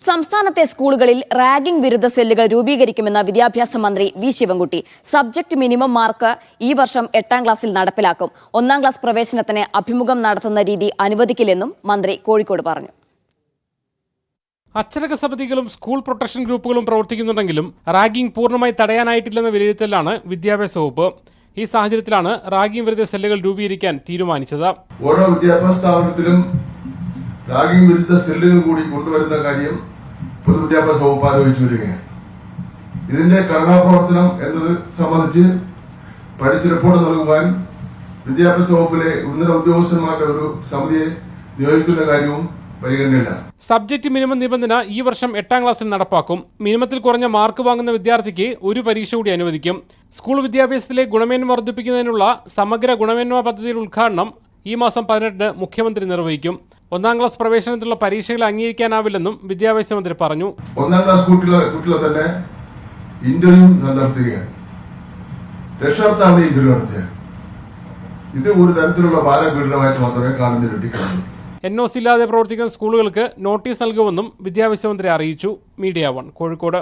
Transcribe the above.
സംസ്ഥാനത്തെ സ്കൂളുകളിൽ റാഗിംഗ് വിരുദ്ധ സെല്ലുകൾ രൂപീകരിക്കുമെന്ന വിദ്യാഭ്യാസ മന്ത്രി V Sivankutty. Subject minimum mark ഈ വർഷം 8ാം ക്ലാസ്സിൽ നടപ്പിലാക്കും. 1ാം ക്ലാസ് പ്രവേശനത്തിന് അഭിമുഖം നടത്തുന്ന രീതി അനുവദിക്കില്ലെന്നും മന്ത്രി കോഴിക്കോട് പറഞ്ഞു. അച്ചടക്ക സമിതികളും സ്കൂൾ പ്രൊട്ടക്ഷൻ ഗ്രൂപ്പുകളും പ്രവർത്തിക്കുന്നുണ്ടെങ്കിലും റാഗിംഗ് പൂർണ്ണമായി തടയാനായിട്ടില്ലെന്ന വിലയിരുത്തലാണ് വിദ്യാഭ്യാസ വകുപ്പ്. ഈ സാഹചര്യത്തിലാണ് റാഗിംഗ് വിരുദ്ധ സെല്ലുകൾ രൂപീകരിക്കാൻ തീരുമാനിച്ചത്. ഓരോ വിദ്യാഭ്യാസ സ്ഥാപനത്തിലും റാഗിംഗ് വിരുദ്ധ സെല്ലുകൾ കൂടി കൊണ്ടുവരുന്ന കാര്യം പൊതുവിദ്യാഭ്യാസ വകുപ്പ് ആലോചിച്ചു വരികയാണ്. ഇതിന്റെ ഘടനാപ്രവർത്തനം എന്നത് സംബന്ധിച്ച് പഠിച്ച് റിപ്പോർട്ട് നൽകുവാൻ വിദ്യാഭ്യാസ വകുപ്പിലെ ഉന്നത ഉദ്യോഗസ്ഥന്മാരുടെ ഒരു സമിതിയെ നിയോഗിക്കുന്ന കാര്യവും പരിഗണനയില്ല. സബ്ജക്ട് മിനിമം നിബന്ധന ഈ വർഷം 8ാം ക്ലാസ്സിൽ നടപ്പാക്കും. മിനിമത്തിൽ കുറഞ്ഞ മാർക്ക് വാങ്ങുന്ന വിദ്യാർത്ഥിക്ക് ഒരു പരീക്ഷ കൂടി അനുവദിക്കും. സ്കൂൾ വിദ്യാഭ്യാസത്തിലെ ഗുണമേന്മ വർദ്ധിപ്പിക്കുന്നതിനുള്ള സമഗ്ര ഗുണമേന്മ പദ്ധതിയുടെ ഉദ്ഘാടനം ഈ മാസം 18 മുഖ്യമന്ത്രി നിർവഹിക്കും. 1ാം ക്ലാസ് പ്രവേശനത്തിലുള്ള പരീക്ഷകളെ അംഗീകരിക്കാനാവില്ലെന്നും വിദ്യാഭ്യാസ മന്ത്രി പറഞ്ഞു. 1ാം ക്ലാസ് കുട്ടികളെ തന്നെ ഇന്റർവ്യൂ നടത്തുകയാണ്. രക്ഷകർത്താവ് ഇന്റർവ്യൂ നടത്തുകയാണ്. ഇത് ഒരു തരത്തിലുള്ള ബാലപീഡനമായിട്ട് മാത്രമേ കാണുന്നതിൽ NOC ഇല്ലാതെ പ്രവർത്തിക്കുന്ന സ്കൂളുകൾക്ക് നോട്ടീസ് നൽകുമെന്നും വിദ്യാഭ്യാസ മന്ത്രി അറിയിച്ചു. മീഡിയ 1 കോഴിക്കോട്.